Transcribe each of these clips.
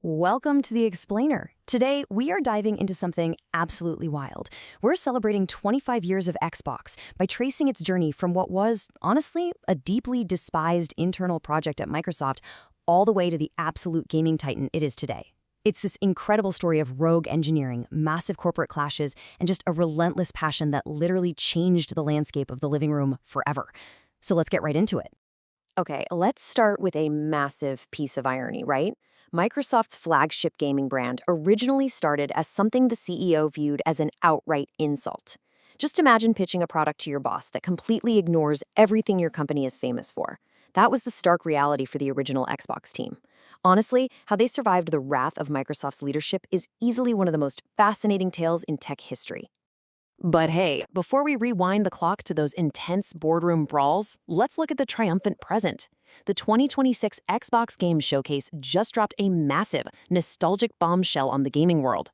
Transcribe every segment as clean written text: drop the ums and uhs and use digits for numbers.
Welcome to The Explainer. Today, we are diving into something absolutely wild. We're celebrating 25 years of Xbox by tracing its journey from what was, honestly, a deeply despised internal project at Microsoft all the way to the absolute gaming titan it is today. It's this incredible story of rogue engineering, massive corporate clashes, and just a relentless passion that literally changed the landscape of the living room forever. So let's get right into it. Okay, let's start with a massive piece of irony, right? Microsoft's flagship gaming brand originally started as something the CEO viewed as an outright insult. Just imagine pitching a product to your boss that completely ignores everything your company is famous for. That was the stark reality for the original Xbox team. Honestly, how they survived the wrath of Microsoft's leadership is easily one of the most fascinating tales in tech history. But hey, before we rewind the clock to those intense boardroom brawls, let's look at the triumphant present. The 2026 Xbox Game Showcase just dropped a massive, nostalgic bombshell on the gaming world.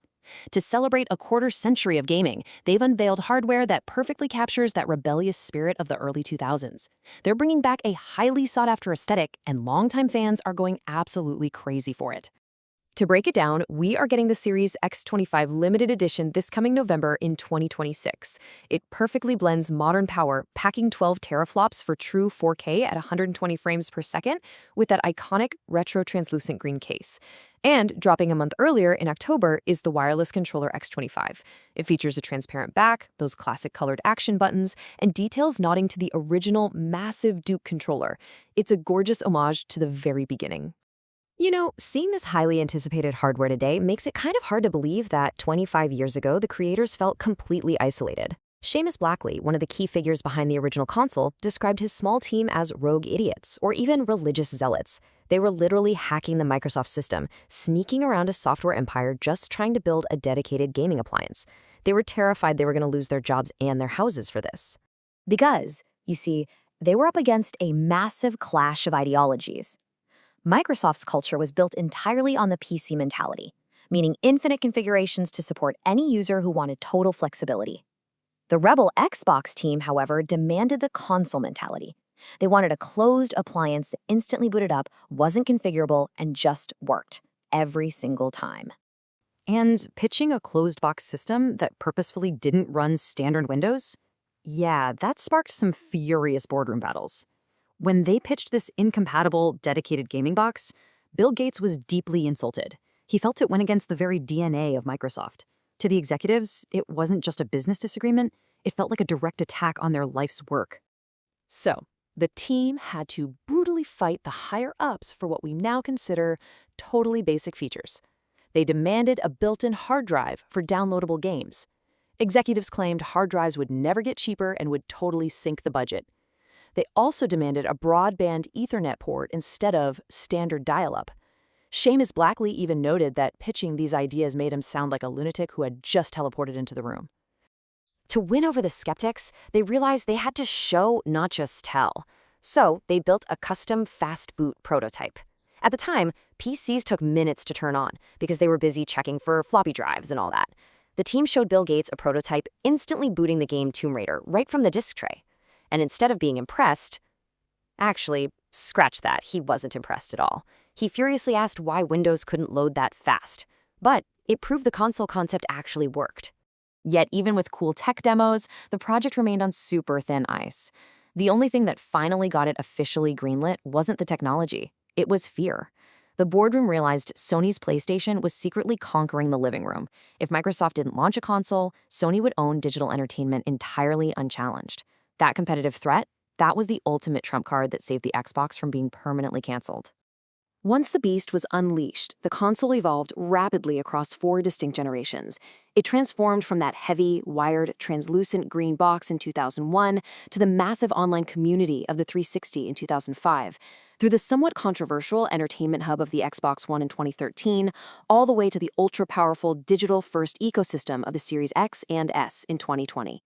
To celebrate a quarter-century of gaming, they've unveiled hardware that perfectly captures that rebellious spirit of the early 2000s. They're bringing back a highly sought-after aesthetic, and longtime fans are going absolutely crazy for it. To break it down, we are getting the Series X25 limited edition this coming November in 2026. It perfectly blends modern power, packing 12 teraflops for true 4K at 120 frames per second with that iconic retro translucent green case. And dropping a month earlier in October is the wireless controller X25. It features a transparent back, those classic colored action buttons, and details nodding to the original massive Duke controller. It's a gorgeous homage to the very beginning. You know, seeing this highly anticipated hardware today makes it kind of hard to believe that 25 years ago, the creators felt completely isolated. Seamus Blackley, one of the key figures behind the original console, described his small team as rogue idiots or even religious zealots. They were literally hacking the Microsoft system, sneaking around a software empire just trying to build a dedicated gaming appliance. They were terrified they were going to lose their jobs and their houses for this. Because, you see, they were up against a massive clash of ideologies. Microsoft's culture was built entirely on the PC mentality, meaning infinite configurations to support any user who wanted total flexibility. The rebel Xbox team, however, demanded the console mentality. They wanted a closed appliance that instantly booted up, wasn't configurable, and just worked every single time. And pitching a closed-box system that purposefully didn't run standard Windows? Yeah, that sparked some furious boardroom battles. When they pitched this incompatible, dedicated gaming box, Bill Gates was deeply insulted. He felt it went against the very DNA of Microsoft. To the executives, it wasn't just a business disagreement, it felt like a direct attack on their life's work. So, the team had to brutally fight the higher-ups for what we now consider totally basic features. They demanded a built-in hard drive for downloadable games. Executives claimed hard drives would never get cheaper and would totally sink the budget. They also demanded a broadband Ethernet port instead of standard dial-up. Seamus Blackley even noted that pitching these ideas made him sound like a lunatic who had just teleported into the room. To win over the skeptics, they realized they had to show, not just tell. So they built a custom fast boot prototype. At the time, PCs took minutes to turn on because they were busy checking for floppy drives and all that. The team showed Bill Gates a prototype instantly booting the game Tomb Raider right from the disk tray. And instead of being impressed, actually, scratch that, he wasn't impressed at all. He furiously asked why Windows couldn't load that fast. But it proved the console concept actually worked. Yet even with cool tech demos, the project remained on super thin ice. The only thing that finally got it officially greenlit wasn't the technology, it was fear. The boardroom realized Sony's PlayStation was secretly conquering the living room. If Microsoft didn't launch a console, Sony would own digital entertainment entirely unchallenged. That competitive threat, that was the ultimate trump card that saved the Xbox from being permanently canceled. Once the beast was unleashed, the console evolved rapidly across 4 distinct generations. It transformed from that heavy, wired, translucent green box in 2001 to the massive online community of the 360 in 2005, through the somewhat controversial entertainment hub of the Xbox One in 2013, all the way to the ultra-powerful digital-first ecosystem of the Series X and S in 2020.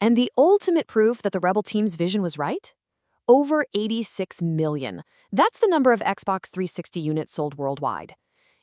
And the ultimate proof that the Rebel team's vision was right? Over 86 million. That's the number of Xbox 360 units sold worldwide.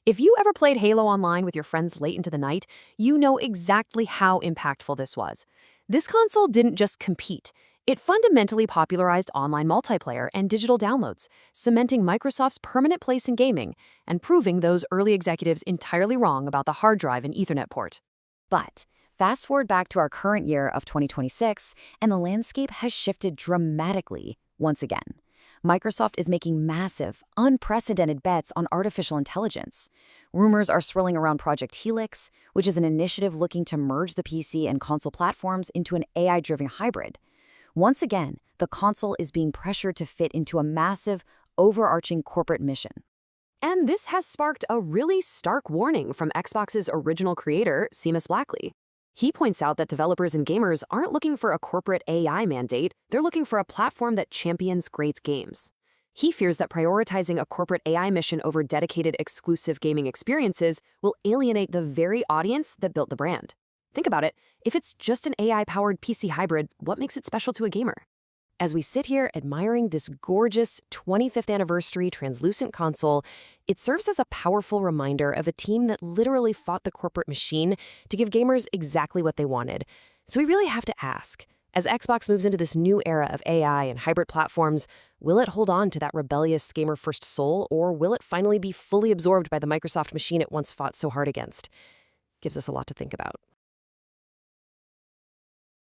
If you ever played Halo Online with your friends late into the night, you know exactly how impactful this was. This console didn't just compete, It fundamentally popularized online multiplayer and digital downloads, cementing Microsoft's permanent place in gaming and proving those early executives entirely wrong about the hard drive and Ethernet port. But fast forward back to our current year of 2026, and the landscape has shifted dramatically once again. Microsoft is making massive, unprecedented bets on artificial intelligence. Rumors are swirling around Project Helix, which is an initiative looking to merge the PC and console platforms into an AI-driven hybrid. Once again, the console is being pressured to fit into a massive, overarching corporate mission. And this has sparked a really stark warning from Xbox's original creator, Seamus Blackley. He points out that developers and gamers aren't looking for a corporate AI mandate, they're looking for a platform that champions great games. He fears that prioritizing a corporate AI mission over dedicated exclusive gaming experiences will alienate the very audience that built the brand. Think about it, if it's just an AI-powered PC hybrid, what makes it special to a gamer? As we sit here admiring this gorgeous 25th anniversary translucent console, it serves as a powerful reminder of a team that literally fought the corporate machine to give gamers exactly what they wanted. So we really have to ask, as Xbox moves into this new era of AI and hybrid platforms, will it hold on to that rebellious gamer-first soul, or will it finally be fully absorbed by the Microsoft machine it once fought so hard against? Gives us a lot to think about.